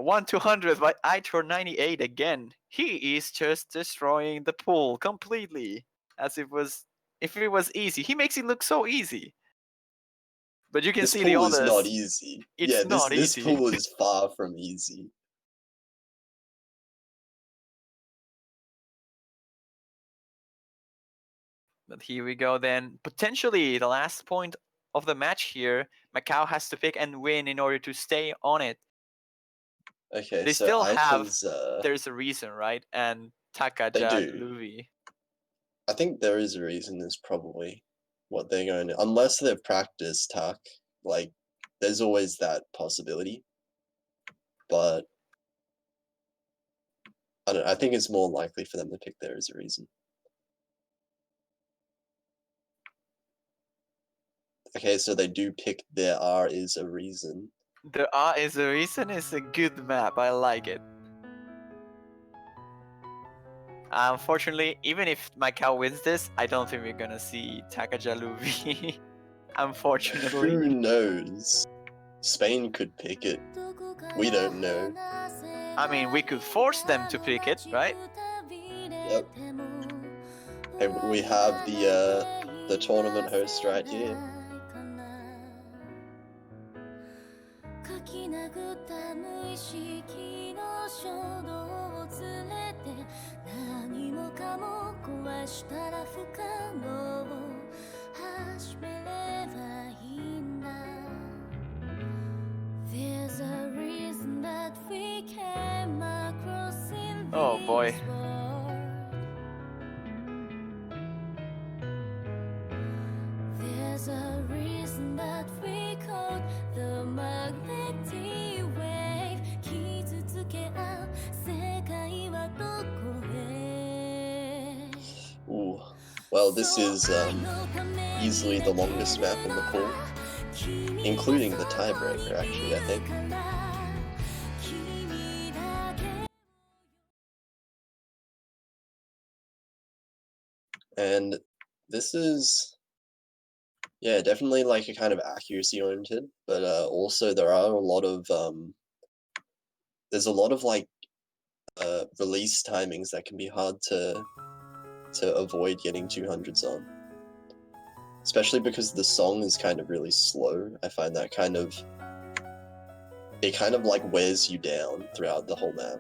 1-200 by Aitor98 again. He is just destroying the pool completely. As if it was easy. He makes it look so easy. But you can This see the pool others. is not easy. It's not this easy. pool is far from easy. But here we go then. Potentially the last point of the match here. Macau has to pick and win in order to stay on it. Okay, They so still have Aitor's, There's a Reason, right? And They Takaja do. Luvi. I think there is a reason is probably what they're going to, unless they've practiced Tak, like, there's always that possibility. But I don't know, I think it's more likely for them to pick There Is a Reason. Okay, so they do pick There Are Is a Reason. There Is a Reason is a good map. I like it. Unfortunately, even if Macau wins this, I don't think we're gonna see Takaja Luvi. Unfortunately. Who knows? Spain could pick it. We don't know. I mean, we could force them to pick it, right? Yep. Hey, we have the tournament host right here. Oh boy. There's a reason that we call the magnetic wave. 傷つけ合う世界はどこへ Ooh. Well, this is easily the longest map in the pool, including the tiebreaker, actually, I think. And this is, yeah, definitely like a kind of accuracy oriented, but also there are a lot of, there's a lot of like release timings that can be hard to avoid getting 200s on. Especially because the song is kind of really slow. I find that it kind of like wears you down throughout the whole map.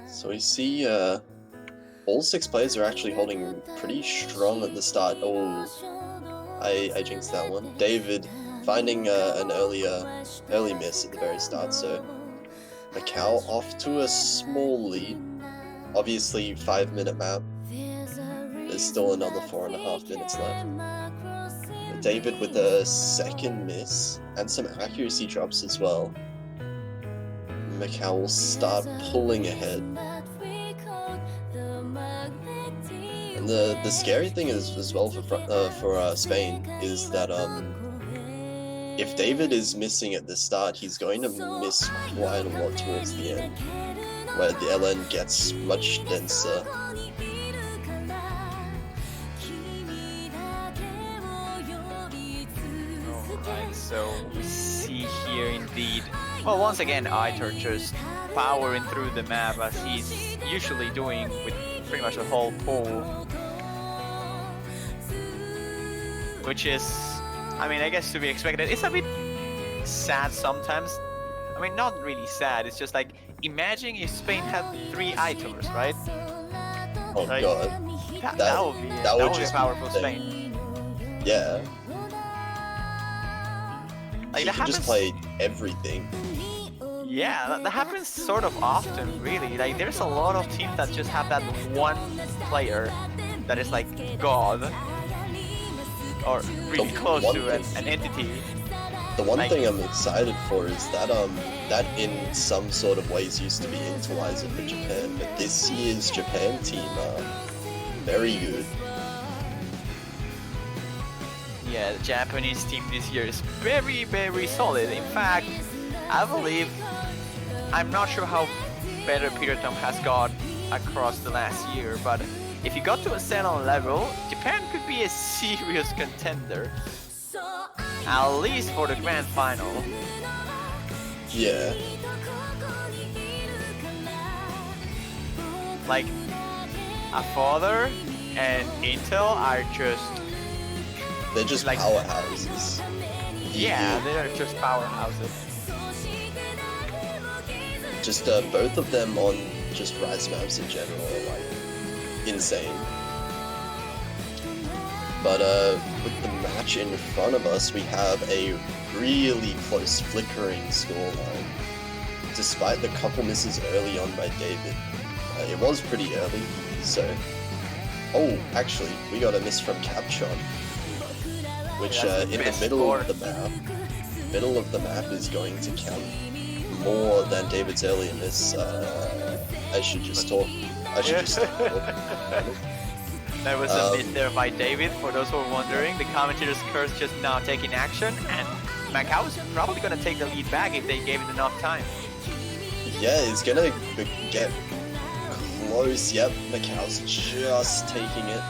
So we see all 6 players are actually holding pretty strong at the start. Oh, I jinxed that one. David finding an early miss at the very start, so Macau off to a small lead. Obviously 5-minute map. There's still another 4.5 minutes left. But David with a second miss and some accuracy drops as well. Macau will start pulling ahead. And the scary thing is as well for Spain is that if David is missing at the start, he's going to miss quite a lot towards the end, where the LN gets much denser. Alright, so we see here indeed. Well, once again, Aitor just powering through the map as he's usually doing with pretty much the whole pool. Which is, I mean, I guess to be expected. It's a bit sad sometimes. I mean, not really sad. It's just like, imagine if Spain had 3 Aitors, right? Oh Like, god. That would be just a powerful be Spain. Yeah. Like, You can just play everything. Yeah, that happens sort of often, really. Like, there's a lot of teams that just have that one player that is like God, or really close to an entity. The one Like- thing I'm excited for is that that in some sort of ways used to be Interlizer for Japan, but this year's Japan team are very good. Yeah, the Japanese team this year is very, very solid. In fact, I believe, I'm not sure how better Peter Tom has got across the last year. But if you got to a Ceylon level, Japan could be a serious contender, at least for the grand final. Yeah. Like, a father and Intel are just They're just like powerhouses. yeah, they are just powerhouses. Just both of them on just Rise maps in general are like insane. But with the match in front of us, we have a really close flickering scoreline. Despite the couple misses early on by David, it was pretty early. So, oh, actually, we got a miss from Capchon, which in the middle of the map is going to count more than David's earlier miss. I should just stop talking. That was a miss there by David. For those who are wondering, the commentator's curse just now taking action, and Macau is probably going to take the lead back if they gave it enough time. Yeah, it's gonna get close. Yep, Macau's just taking it.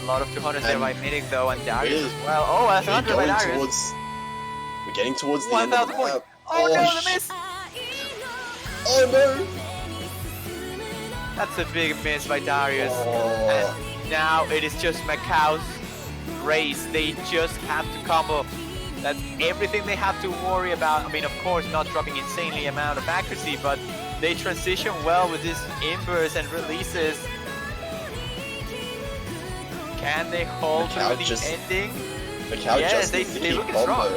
A lot of 200s there by Mitic though, and Darius we're- as well. Oh, that's 100 by Darius. We're getting towards the end of the 1,000 points. map. Oh no, the miss! Oh no! That's a big miss by Darius. Oh. And now it is just Macau's race. They just have to combo. That's everything they have to worry about. I mean, of course, not dropping insanely amount of accuracy, but they transition well with these inverse and releases. Can they hold Macau through just- the ending? Macau Yes, just they needs to keep look combo. strong.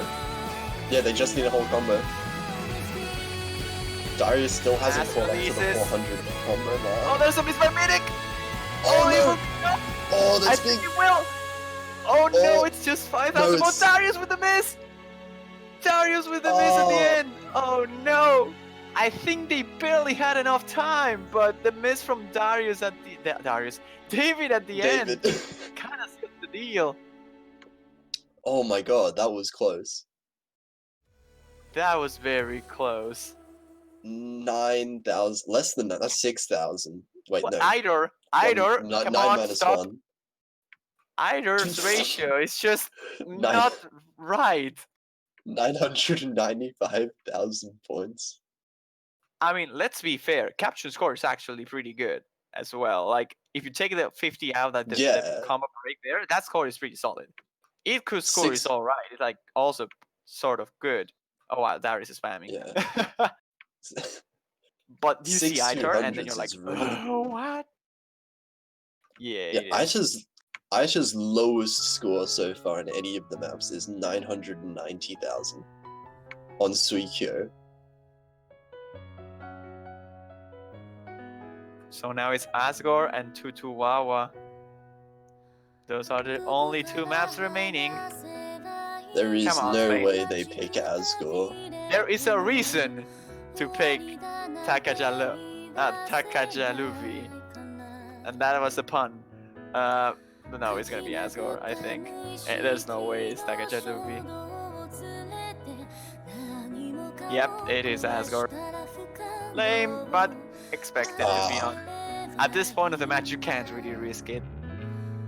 Yeah, they just need a whole combo. Darius still hasn't Fast caught up to the releases. 400 combo Oh, mark. there's a miss by Mitic! Oh he no! will- no! Oh, I that's think big! he will! Oh no, Oh. it's just 5,000 No, more. it's- Darius with the miss! Darius with the miss at the Oh. end! Oh no! I think they barely had enough time, but the miss from Darius at David at the end David. kind of sealed the deal. Oh my god, that was close. That was very close. 9,000, less than that, that's 6,000. Wait, Well, no. either, One- come 9 on, minus stop. 1. Either's ratio is just Nine. not right. 995,000 points. I mean, let's be fair. Capture score is actually pretty good as well. Like, if you take the 50 out, that the Yeah. combo break there, that score is pretty solid. If Ku's score is Six- all right, it's like also sort of good. Oh wow, Darius is spamming. Yeah. But you see Six Aitor, and then you're 200s like, is really oh, what? Yeah, Yeah, it is. Aisha's lowest score so far in any of the maps is 990,000 on Suikyo. So now it's Asgore and Tutuwawa. Those are the only two maps remaining. There is Come on, no Spain. way they pick Asgore. There is a reason to pick Takajaluvi. And that was a pun. But no, it's gonna be Asgore, I think. There's no way it's Takajaluvi. Yep, it is Asgore. Lame, but expected to be on. At this point of the match, you can't really risk it.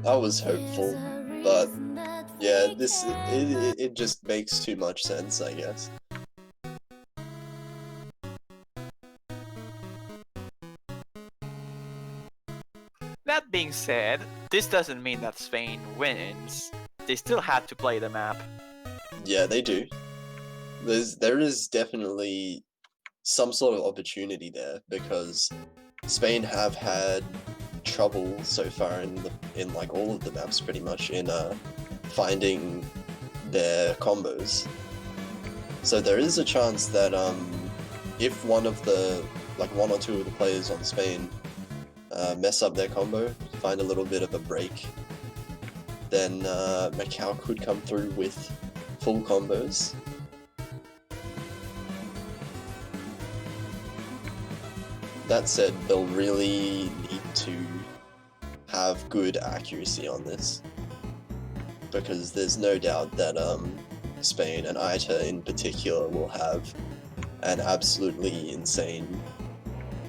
I was hopeful, but yeah, it just makes too much sense, I guess. That being said, this doesn't mean that Spain wins. They still have to play the map. Yeah, they do. There is definitely some sort of opportunity there because Spain have had trouble so far in like all of the maps pretty much in finding their combos. So there is a chance that if one or two of the players on Spain mess up their combo, find a little bit of a break, then Macau could come through with full combos. That said, they'll really need to have good accuracy on this, because there's no doubt that Spain and Aita in particular will have an absolutely insane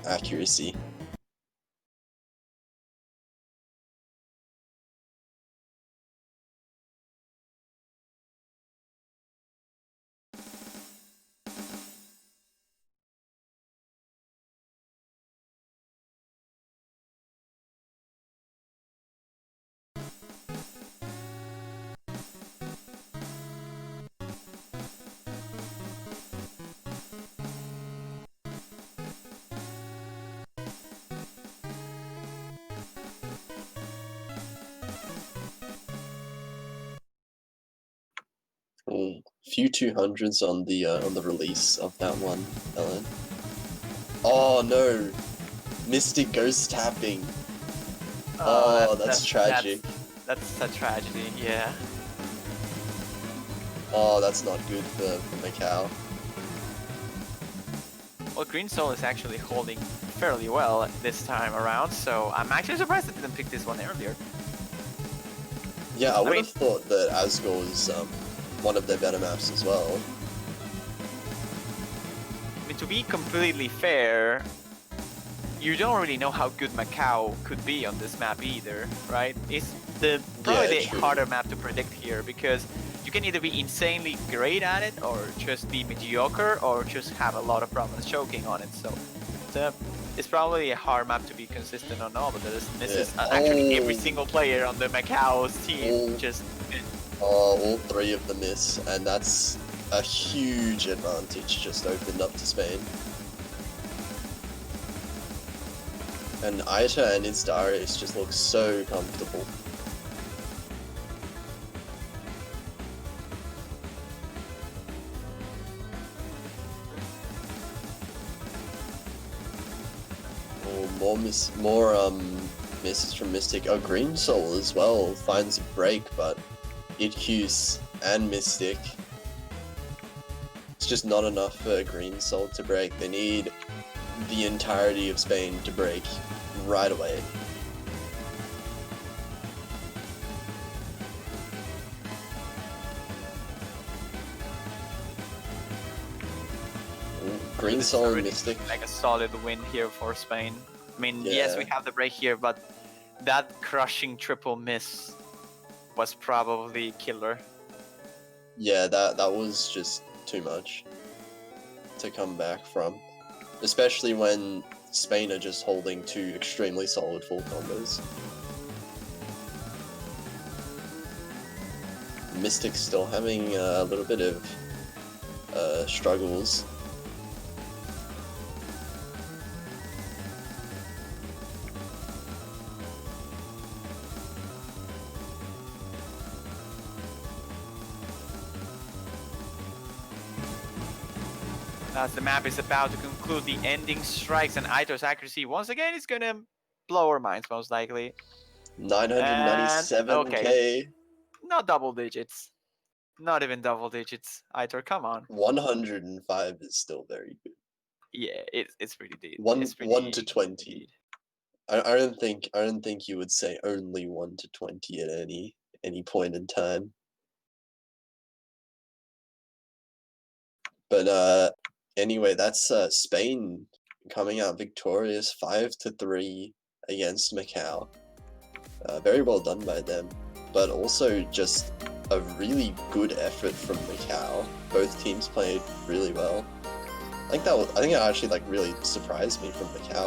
accuracy. Oh, few 200s on the release of that one, Ellen. Oh no! Mystic ghost tapping. Oh, that's tragic. That's a tragedy, yeah. Oh, that's not good for Macau. Well, Green Soul is actually holding fairly well this time around, so I'm actually surprised I didn't pick this one earlier. Yeah, I would mean- have thought that Asgore was one of their better maps as well. I mean, to be completely fair, you don't really know how good Macau could be on this map either, right? It's probably the true. harder map to predict here because you can either be insanely great at it or just be mediocre or just have a lot of problems choking on it. So it's probably a hard map to be consistent on all, but this is actually every single player on the Macau's team just... all three of them miss, and that's a huge advantage just opened up to Spain. And Aisha and its Darius just look so comfortable. Oh, more misses from Mystic. Oh, Green Soul as well finds a break, but Idcuse and Mystic, it's just not enough for Green Soul to break. They need the entirety of Spain to break right away. Green This is Soul and already Mystic. like a solid win here for Spain. I mean, yes, Yeah. we have the break here, but that crushing triple miss was probably killer. Yeah, that was just too much to come back from. Especially when Spain are just holding two extremely solid full combos. Mystic's still having a little bit of struggles. As the map is about to conclude, the ending strikes, and Aitor's accuracy once again is gonna blow our minds most likely. 997k. Not double digits. Not even double digits. Aitor, come on. 105 is still very good. Yeah, it's pretty deep. One It's pretty 1 to 20. deep. I don't think you would say only 1 to 20 at any point in time. But anyway, that's Spain coming out victorious 5-3 against Macau. Very well done by them, but also just a really good effort from Macau. Both teams played really well. I think that actually like really surprised me from Macau.